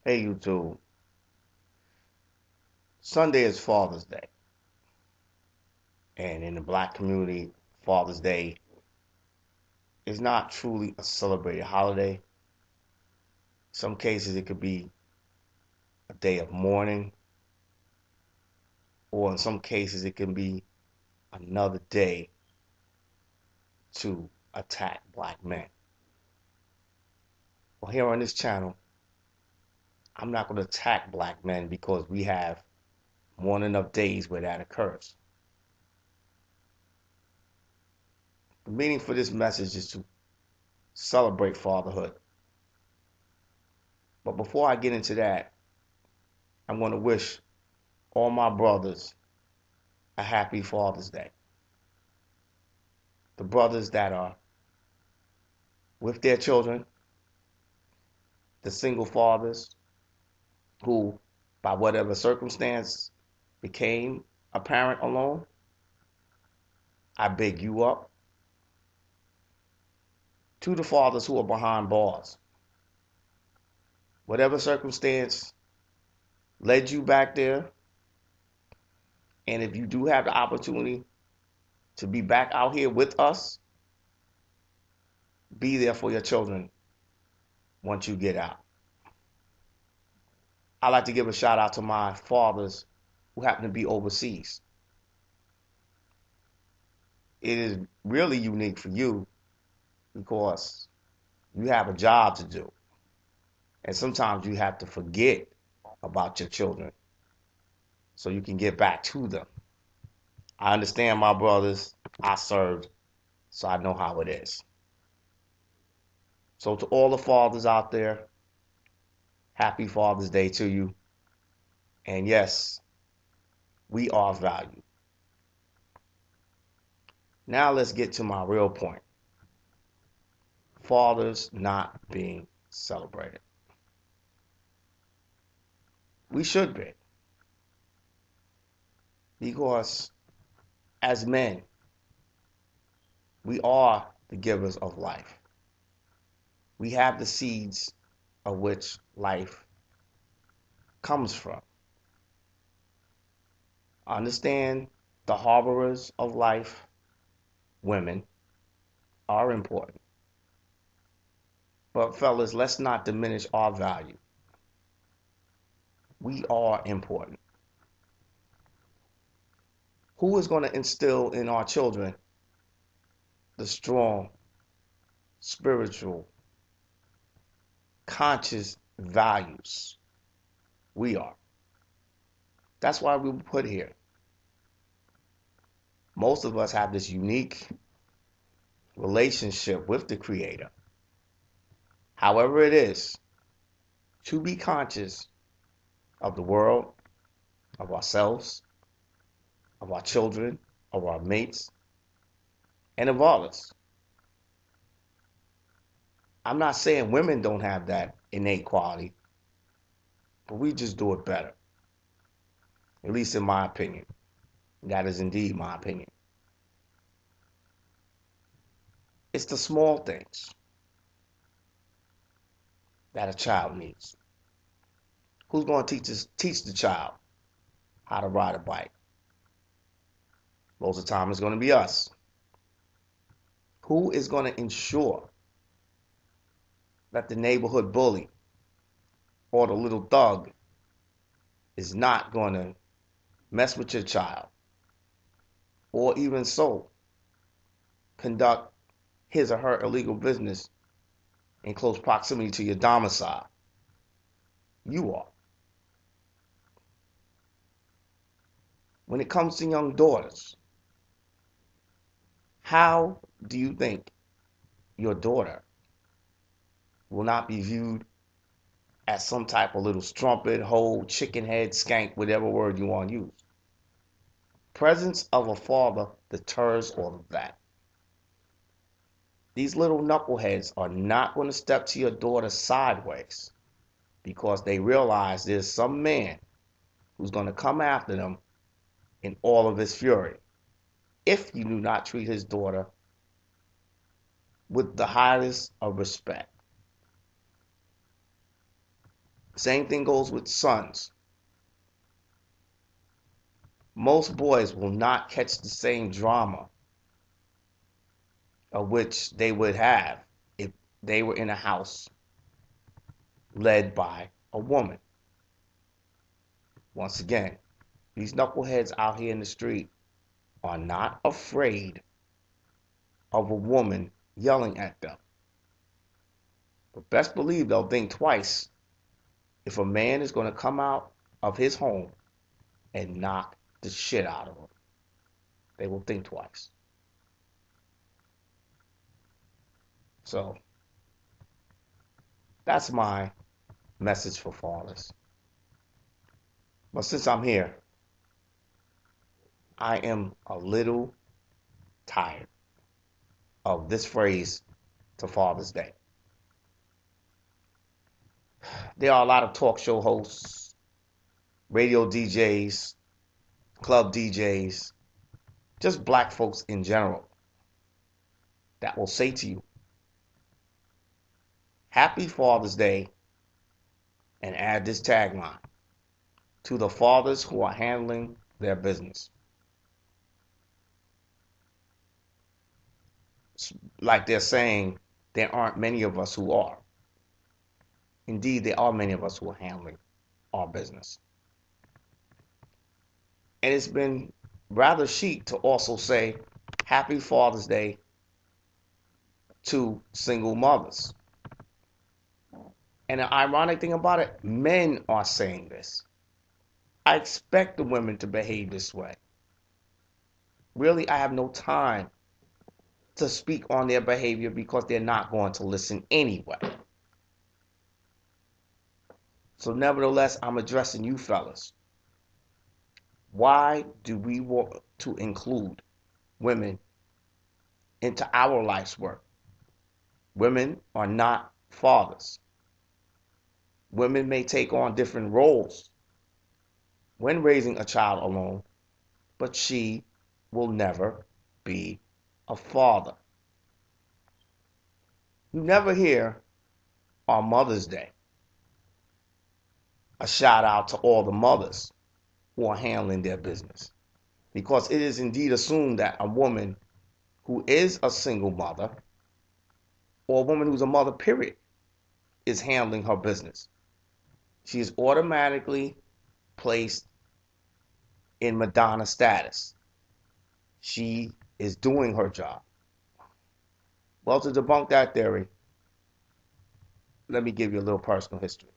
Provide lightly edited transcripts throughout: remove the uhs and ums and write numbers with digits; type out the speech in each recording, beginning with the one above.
Hey YouTube, Sunday is Father's Day, and in the black community, Father's Day is not truly a celebrated holiday. In some cases, it could be a day of mourning, or in some cases, it can be another day to attack black men. Well, here on this channel, I'm not going to attack black men because we have more than enough days where that occurs. The meaning for this message is to celebrate fatherhood. But before I get into that, I'm going to wish all my brothers a happy Father's Day. The brothers that are with their children, the single fathers who, by whatever circumstance, became a parent alone, I big you up. To the fathers who are behind bars, whatever circumstance led you back there, and if you do have the opportunity to be back out here with us, be there for your children once you get out. I like to give a shout out to my fathers who happen to be overseas. It is really unique for you because you have a job to do. And sometimes you have to forget about your children so you can get back to them. I understand my brothers. I served, so I know how it is. So to all the fathers out there, happy Father's Day to you. And yes, we are valued. Now let's get to my real point. Fathers not being celebrated. We should be. Because as men, we are the givers of life. We have the seeds of which life comes from. Understand the harborers of life, women, are important. But fellas, let's not diminish our value. We are important. Who is going to instill in our children the strong, spiritual, conscious values? We are. That's why we were put here. Most of us have this unique relationship with the Creator. However it is, to be conscious of the world, of ourselves, of our children, of our mates, and of others. I'm not saying women don't have that innate quality, but we just do it better. At least in my opinion. That is indeed my opinion. It's the small things that a child needs. Who's going to teach the child how to ride a bike? Most of the time it's going to be us. Who is going to ensure that the neighborhood bully or the little thug is not going to mess with your child, or even so, conduct his or her illegal business in close proximity to your domicile? You are. When it comes to young daughters, how do you think your daughter will not be viewed as some type of little strumpet, hoe, chicken head, skank, whatever word you want to use? Presence of a father deters all of that. These little knuckleheads are not going to step to your daughter sideways because they realize there's some man who's going to come after them in all of his fury if you do not treat his daughter with the highest of respect. Same thing goes with sons. Most boys will not catch the same drama of which they would have if they were in a house led by a woman. Once again, these knuckleheads out here in the street are not afraid of a woman yelling at them. But best believe they'll think twice if a man is going to come out of his home and knock the shit out of them. They will think twice. So that's my message for fathers. But since I'm here, I am a little tired of this phrase to Father's Day. There are a lot of talk show hosts, radio DJs, club DJs, just black folks in general that will say to you, Happy Father's Day, and add this tagline, to the fathers who are handling their business. It's like they're saying there aren't many of us who are. Indeed, there are many of us who are handling our business. And it's been rather chic to also say Happy Father's Day to single mothers. And the ironic thing about it, men are saying this. I expect the women to behave this way. Really, I have no time to speak on their behavior because they're not going to listen anyway. So nevertheless, I'm addressing you fellas. Why do we want to include women into our life's work? Women are not fathers. Women may take on different roles when raising a child alone, but she will never be a father. You never hear on Mother's Day a shout out to all the mothers who are handling their business, because it is indeed assumed that a woman who is a single mother or a woman who's a mother, period, is handling her business. She is automatically placed in Madonna status. She is doing her job. Well, to debunk that theory, let me give you a little personal history.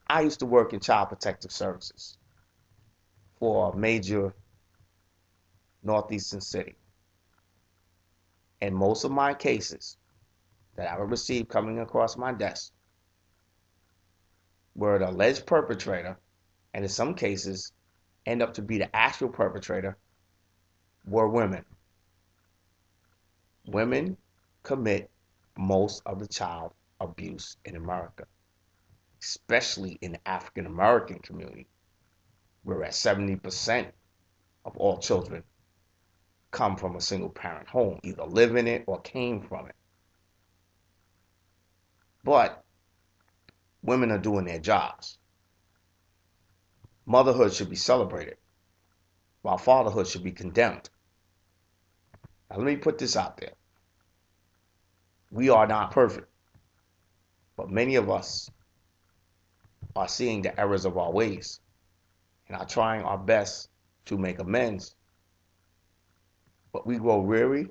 I used to work in child protective services for a major northeastern city. And most of my cases that I would receive coming across my desk where the alleged perpetrator, and in some cases end up to be the actual perpetrator, were women. Women commit most of the child abuse in America, especially in the African American community, where at 70% of all children come from a single parent home, either live in it or came from it. But women are doing their jobs. Motherhood should be celebrated, while fatherhood should be condemned. Now, let me put this out there. We are not perfect, but many of us are seeing the errors of our ways and are trying our best to make amends. But we grow weary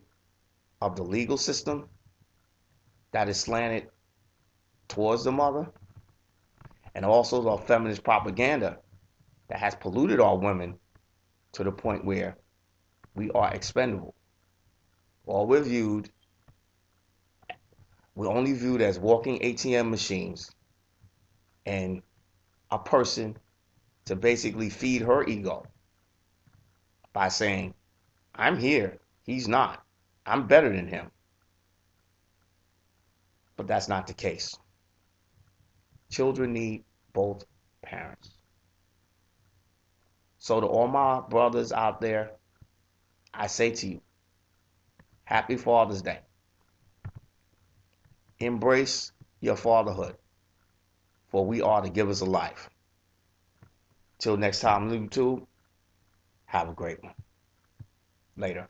of the legal system that is slanted towards the mother, and also the feminist propaganda that has polluted our women to the point where we are expendable. Or we're only viewed as walking ATM machines and a person to basically feed her ego by saying, I'm here, he's not, I'm better than him. But that's not the case. Children need both parents. So to all my brothers out there, I say to you, Happy Father's Day. Embrace your fatherhood. for we are the givers of life. Till next time, YouTube, have a great one. Later.